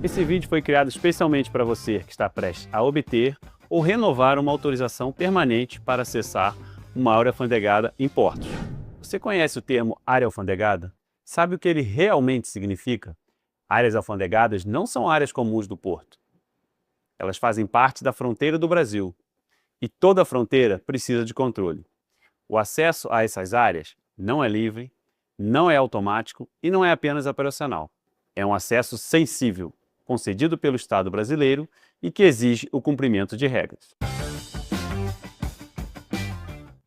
Esse vídeo foi criado especialmente para você que está prestes a obter ou renovar uma autorização permanente para acessar uma área alfandegada em portos. Você conhece o termo área alfandegada? Sabe o que ele realmente significa? Áreas alfandegadas não são áreas comuns do porto. Elas fazem parte da fronteira do Brasil. E toda fronteira precisa de controle. O acesso a essas áreas não é livre, não é automático e não é apenas operacional. É um acesso sensível, concedido pelo Estado brasileiro e que exige o cumprimento de regras.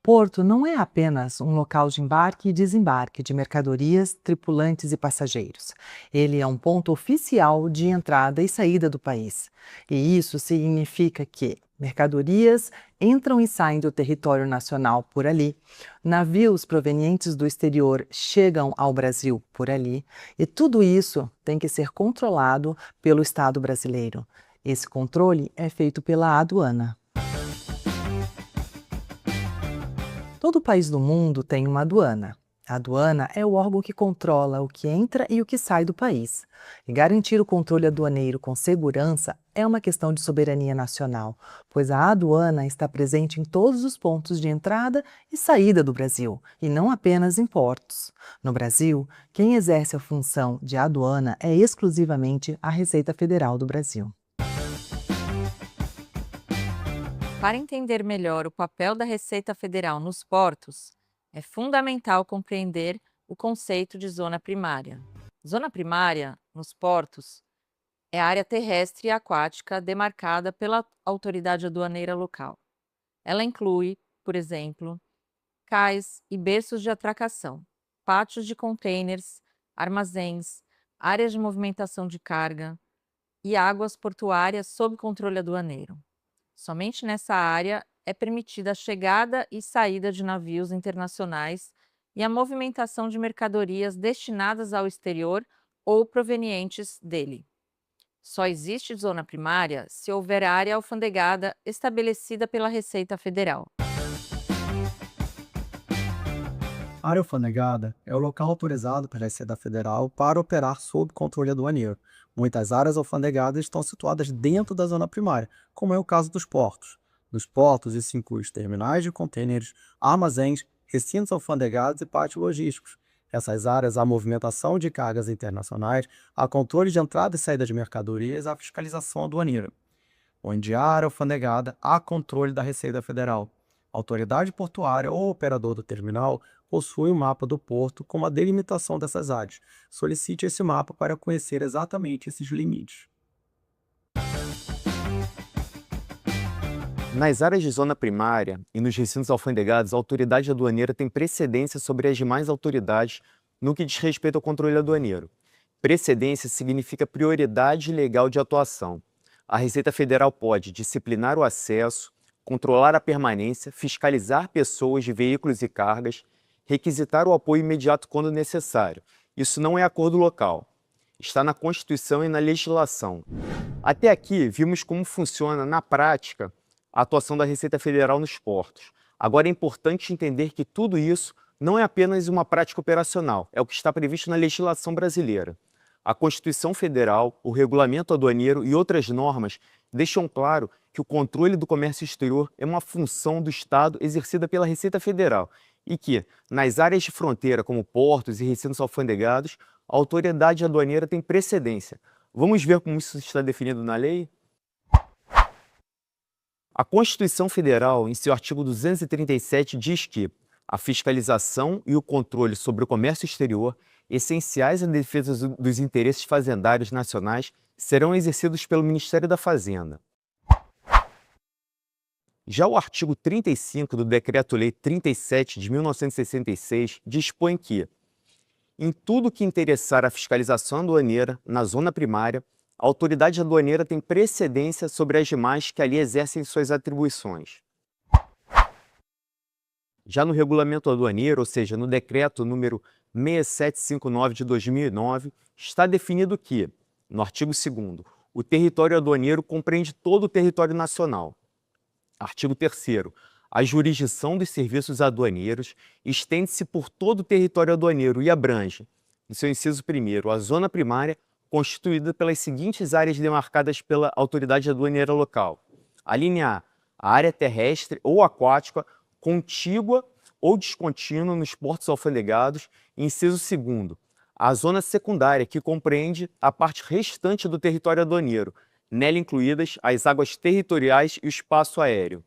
Porto não é apenas um local de embarque e desembarque de mercadorias, tripulantes e passageiros. Ele é um ponto oficial de entrada e saída do país. E isso significa que mercadorias entram e saem do território nacional por ali, navios provenientes do exterior chegam ao Brasil por ali, e tudo isso tem que ser controlado pelo Estado brasileiro. Esse controle é feito pela aduana. Todo país do mundo tem uma aduana. A aduana é o órgão que controla o que entra e o que sai do país. E garantir o controle aduaneiro com segurança é uma questão de soberania nacional, pois a aduana está presente em todos os pontos de entrada e saída do Brasil, e não apenas em portos. No Brasil, quem exerce a função de aduana é exclusivamente a Receita Federal do Brasil. Para entender melhor o papel da Receita Federal nos portos, é fundamental compreender o conceito de zona primária. Zona primária, nos portos, é a área terrestre e aquática demarcada pela autoridade aduaneira local. Ela inclui, por exemplo, cais e berços de atracação, pátios de containers, armazéns, áreas de movimentação de carga e águas portuárias sob controle aduaneiro. Somente nessa área é permitida a chegada e saída de navios internacionais e a movimentação de mercadorias destinadas ao exterior ou provenientes dele. Só existe zona primária se houver área alfandegada estabelecida pela Receita Federal. A área alfandegada é o local autorizado pela Receita Federal para operar sob controle aduaneiro. Muitas áreas alfandegadas estão situadas dentro da zona primária, como é o caso dos portos. Nos portos, isso inclui os terminais de contêineres, armazéns, recintos alfandegados e pátios logísticos. Nessas áreas há movimentação de cargas internacionais, há controle de entrada e saída de mercadorias, há fiscalização aduaneira. Onde há área alfandegada, há controle da Receita Federal. A autoridade portuária ou operador do terminal possui um mapa do porto com a delimitação dessas áreas. Solicite esse mapa para conhecer exatamente esses limites. Nas áreas de zona primária e nos recintos alfandegados, a autoridade aduaneira tem precedência sobre as demais autoridades no que diz respeito ao controle aduaneiro. Precedência significa prioridade legal de atuação. A Receita Federal pode disciplinar o acesso, controlar a permanência, fiscalizar pessoas de veículos e cargas, requisitar o apoio imediato quando necessário. Isso não é acordo local. Está na Constituição e na legislação. Até aqui, vimos como funciona, na prática, a atuação da Receita Federal nos portos. Agora é importante entender que tudo isso não é apenas uma prática operacional, é o que está previsto na legislação brasileira. A Constituição Federal, o Regulamento Aduaneiro e outras normas deixam claro que o controle do comércio exterior é uma função do Estado exercida pela Receita Federal e que, nas áreas de fronteira, como portos e recintos alfandegados, a autoridade aduaneira tem precedência. Vamos ver como isso está definido na lei? A Constituição Federal, em seu artigo 237, diz que a fiscalização e o controle sobre o comércio exterior, essenciais à defesa dos interesses fazendários nacionais, serão exercidos pelo Ministério da Fazenda. Já o artigo 35 do Decreto-Lei 37 de 1966 dispõe que, em tudo que interessar a fiscalização aduaneira na zona primária, a autoridade aduaneira tem precedência sobre as demais que ali exercem suas atribuições. Já no Regulamento Aduaneiro, ou seja, no Decreto número 6759 de 2009, está definido que, no artigo 2º, o território aduaneiro compreende todo o território nacional. Artigo 3º. A jurisdição dos serviços aduaneiros estende-se por todo o território aduaneiro e abrange, no seu inciso 1º, a zona primária, constituída pelas seguintes áreas demarcadas pela autoridade aduaneira local. A linha A área terrestre ou aquática contígua ou descontínua nos portos alfandegados. Inciso 2º, a zona secundária, que compreende a parte restante do território aduaneiro, nela incluídas as águas territoriais e o espaço aéreo.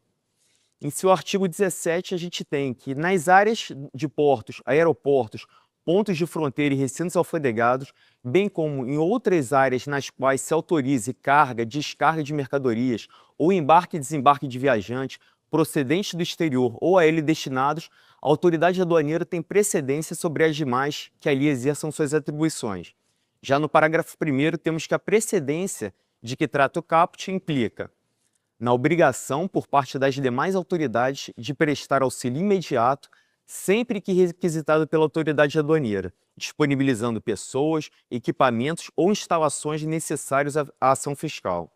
Em seu artigo 17, a gente tem que nas áreas de portos, aeroportos, pontos de fronteira e recintos alfandegados, bem como em outras áreas nas quais se autorize carga, descarga de mercadorias ou embarque e desembarque de viajantes procedentes do exterior ou a ele destinados, a autoridade aduaneira tem precedência sobre as demais que ali exerçam suas atribuições. Já no parágrafo 1º, temos que a precedência de que trata o caput implica na obrigação por parte das demais autoridades de prestar auxílio imediato sempre que requisitado pela autoridade aduaneira, disponibilizando pessoas, equipamentos ou instalações necessários à ação fiscal.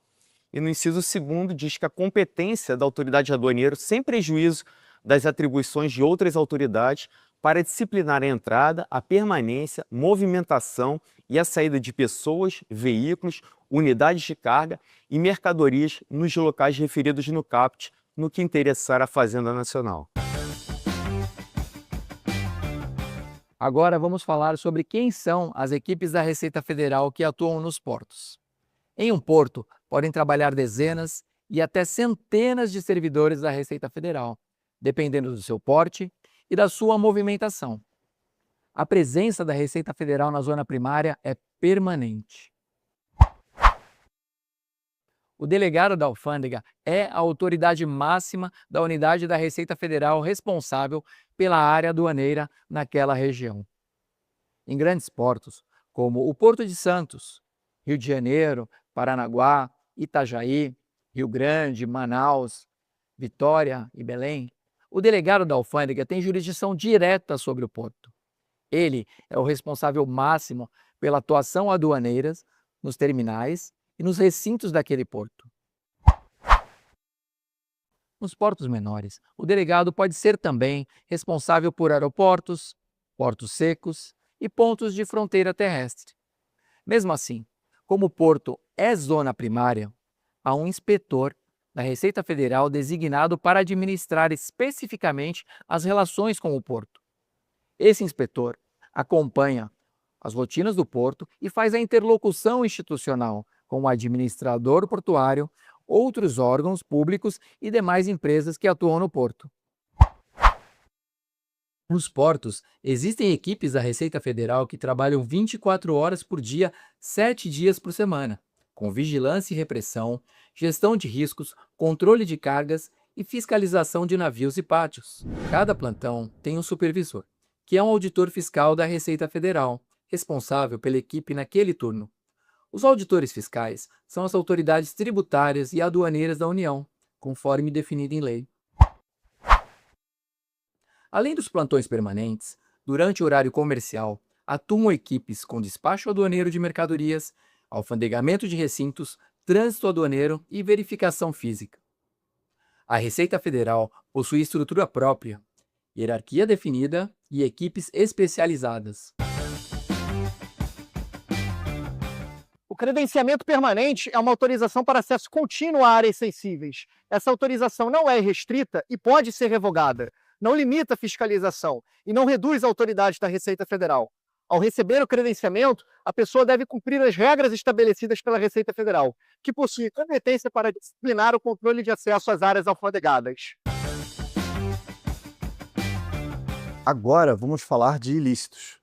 E no inciso 2º diz que a competência da autoridade aduaneira, sem prejuízo das atribuições de outras autoridades, para disciplinar a entrada, a permanência, movimentação e a saída de pessoas, veículos, unidades de carga e mercadorias nos locais referidos no caput, no que interessar à Fazenda Nacional. Agora vamos falar sobre quem são as equipes da Receita Federal que atuam nos portos. Em um porto, podem trabalhar dezenas e até centenas de servidores da Receita Federal, dependendo do seu porte e da sua movimentação. A presença da Receita Federal na zona primária é permanente. O delegado da alfândega é a autoridade máxima da unidade da Receita Federal responsável pela área aduaneira naquela região. Em grandes portos, como o Porto de Santos, Rio de Janeiro, Paranaguá, Itajaí, Rio Grande, Manaus, Vitória e Belém, o delegado da alfândega tem jurisdição direta sobre o porto. Ele é o responsável máximo pela atuação aduaneira nos terminais e nos recintos daquele porto. Nos portos menores, o delegado pode ser também responsável por aeroportos, portos secos e pontos de fronteira terrestre. Mesmo assim, como o porto é zona primária, há um inspetor da Receita Federal designado para administrar especificamente as relações com o porto. Esse inspetor acompanha as rotinas do porto e faz a interlocução institucional com o administrador portuário, outros órgãos públicos e demais empresas que atuam no porto. Nos portos, existem equipes da Receita Federal que trabalham 24 horas por dia, 7 dias por semana, com vigilância e repressão, gestão de riscos, controle de cargas e fiscalização de navios e pátios. Cada plantão tem um supervisor, que é um auditor fiscal da Receita Federal, responsável pela equipe naquele turno. Os auditores fiscais são as autoridades tributárias e aduaneiras da União, conforme definido em lei. Além dos plantões permanentes, durante o horário comercial, atuam equipes com despacho aduaneiro de mercadorias, alfandegamento de recintos, trânsito aduaneiro e verificação física. A Receita Federal possui estrutura própria, hierarquia definida e equipes especializadas. O credenciamento permanente é uma autorização para acesso contínuo a áreas sensíveis. Essa autorização não é restrita e pode ser revogada. Não limita a fiscalização e não reduz a autoridade da Receita Federal. Ao receber o credenciamento, a pessoa deve cumprir as regras estabelecidas pela Receita Federal, que possui competência para disciplinar o controle de acesso às áreas alfandegadas. Agora vamos falar de ilícitos.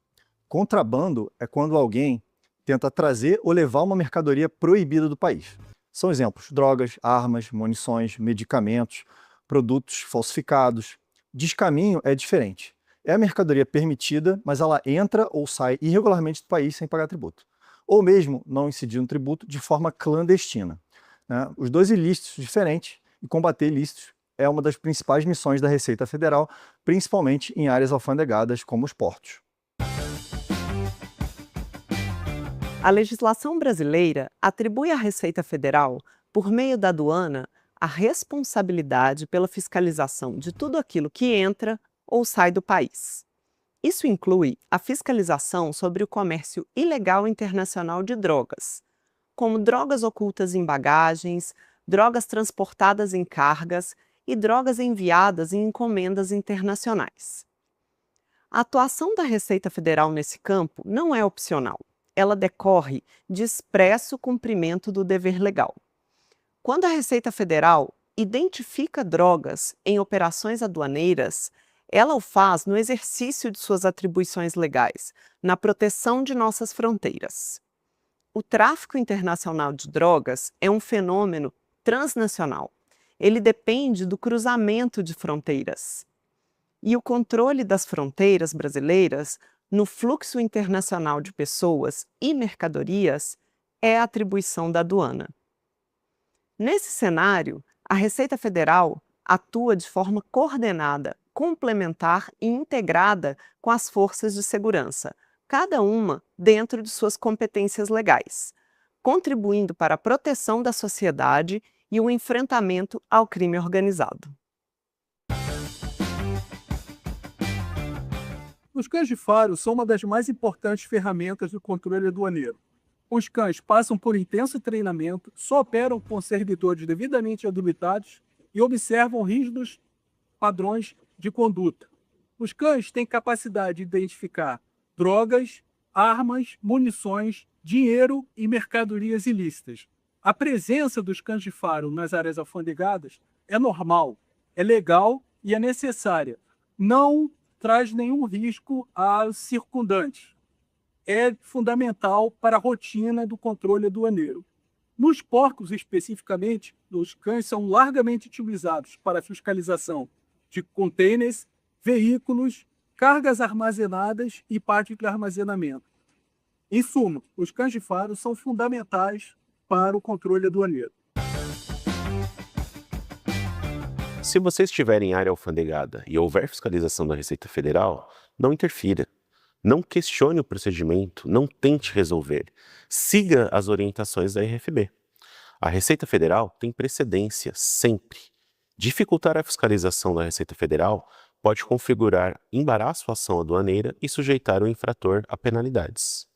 Contrabando é quando alguém tenta trazer ou levar uma mercadoria proibida do país. São exemplos: drogas, armas, munições, medicamentos, produtos falsificados. Descaminho é diferente. É a mercadoria permitida, mas ela entra ou sai irregularmente do país sem pagar tributo. Ou mesmo não incidir no tributo de forma clandestina. Os dois ilícitos diferentes, e combater ilícitos é uma das principais missões da Receita Federal, principalmente em áreas alfandegadas como os portos. A legislação brasileira atribui à Receita Federal, por meio da aduana, a responsabilidade pela fiscalização de tudo aquilo que entra ou sai do país. Isso inclui a fiscalização sobre o comércio ilegal internacional de drogas, como drogas ocultas em bagagens, drogas transportadas em cargas e drogas enviadas em encomendas internacionais. A atuação da Receita Federal nesse campo não é opcional. Ela decorre de expresso cumprimento do dever legal. Quando a Receita Federal identifica drogas em operações aduaneiras, ela o faz no exercício de suas atribuições legais, na proteção de nossas fronteiras. O tráfico internacional de drogas é um fenômeno transnacional. Ele depende do cruzamento de fronteiras. E o controle das fronteiras brasileiras no fluxo internacional de pessoas e mercadorias é atribuição da aduana. Nesse cenário, a Receita Federal atua de forma coordenada, complementar e integrada com as forças de segurança, cada uma dentro de suas competências legais, contribuindo para a proteção da sociedade e o enfrentamento ao crime organizado. Os cães de faro são uma das mais importantes ferramentas do controle aduaneiro. Os cães passam por intenso treinamento, só operam com servidores devidamente habilitados e observam rígidos padrões de conduta. Os cães têm capacidade de identificar drogas, armas, munições, dinheiro e mercadorias ilícitas. A presença dos cães de faro nas áreas alfandegadas é normal, é legal e é necessária. Não traz nenhum risco aos circundantes. É fundamental para a rotina do controle aduaneiro. Nos portos, especificamente, os cães são largamente utilizados para a fiscalização de contêineres, veículos, cargas armazenadas e parte de armazenamento. Em suma, os cães de faro são fundamentais para o controle aduaneiro. Se você estiver em área alfandegada e houver fiscalização da Receita Federal, não interfira. Não questione o procedimento, não tente resolver. Siga as orientações da RFB. A Receita Federal tem precedência, sempre. Dificultar a fiscalização da Receita Federal pode configurar embaraço à ação aduaneira e sujeitar o infrator a penalidades.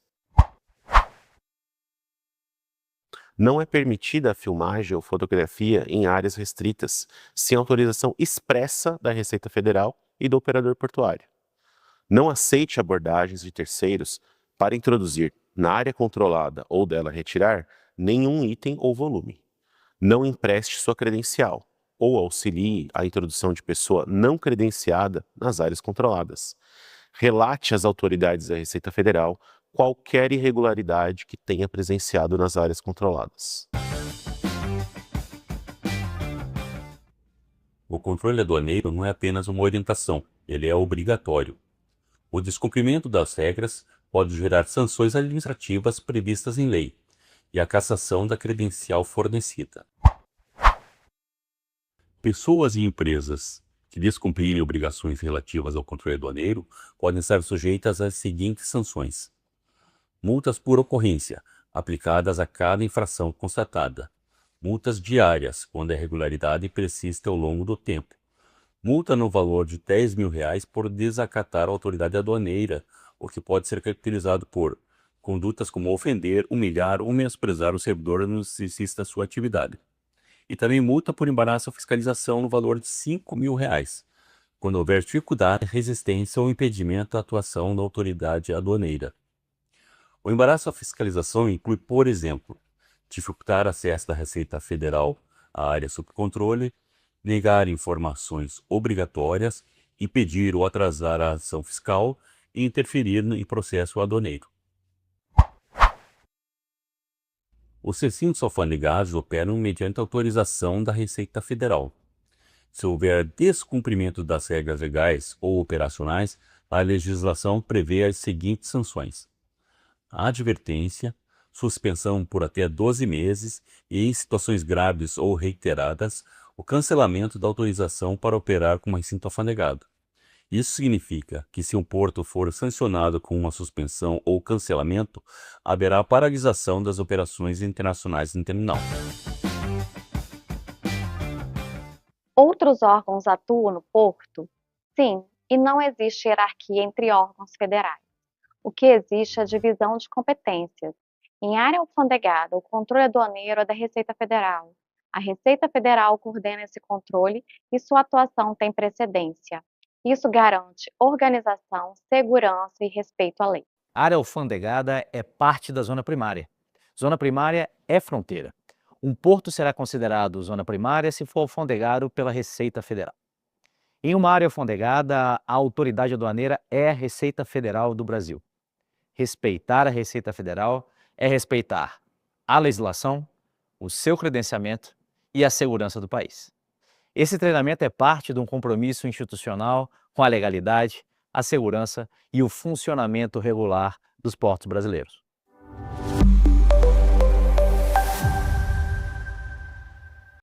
Não é permitida a filmagem ou fotografia em áreas restritas, sem autorização expressa da Receita Federal e do operador portuário. Não aceite abordagens de terceiros para introduzir na área controlada ou dela retirar nenhum item ou volume. Não empreste sua credencial ou auxilie a introdução de pessoa não credenciada nas áreas controladas. Relate às autoridades da Receita Federal qualquer irregularidade que tenha presenciado nas áreas controladas. O controle aduaneiro não é apenas uma orientação, ele é obrigatório. O descumprimento das regras pode gerar sanções administrativas previstas em lei e a cassação da credencial fornecida. Pessoas e empresas que descumprirem obrigações relativas ao controle aduaneiro podem estar sujeitas às seguintes sanções: multas por ocorrência, aplicadas a cada infração constatada. Multas diárias, quando a irregularidade persiste ao longo do tempo. Multa no valor de R$10.000 por desacatar a autoridade aduaneira, o que pode ser caracterizado por condutas como ofender, humilhar ou menosprezar o servidor no exercício da sua atividade. E também multa por embaraço à fiscalização no valor de R$5.000, quando houver dificuldade, resistência ou impedimento à atuação da autoridade aduaneira. O embaraço à fiscalização inclui, por exemplo, dificultar acesso da Receita Federal à área sob controle, negar informações obrigatórias, impedir ou atrasar a ação fiscal e interferir em processo aduaneiro. Os recintos alfandegados operam mediante autorização da Receita Federal. Se houver descumprimento das regras legais ou operacionais, a legislação prevê as seguintes sanções: a advertência, suspensão por até 12 meses e, em situações graves ou reiteradas, o cancelamento da autorização para operar com recinto alfandegado. Isso significa que, se um porto for sancionado com uma suspensão ou cancelamento, haverá paralisação das operações internacionais no terminal. Outros órgãos atuam no porto? Sim, e não existe hierarquia entre órgãos federais. O que existe é a divisão de competências. Em área alfandegada, o controle aduaneiro é da Receita Federal. A Receita Federal coordena esse controle e sua atuação tem precedência. Isso garante organização, segurança e respeito à lei. A área alfandegada é parte da zona primária. Zona primária é fronteira. Um porto será considerado zona primária se for alfandegado pela Receita Federal. Em uma área alfandegada, a autoridade aduaneira é a Receita Federal do Brasil. Respeitar a Receita Federal é respeitar a legislação, o seu credenciamento e a segurança do país. Esse treinamento é parte de um compromisso institucional com a legalidade, a segurança e o funcionamento regular dos portos brasileiros.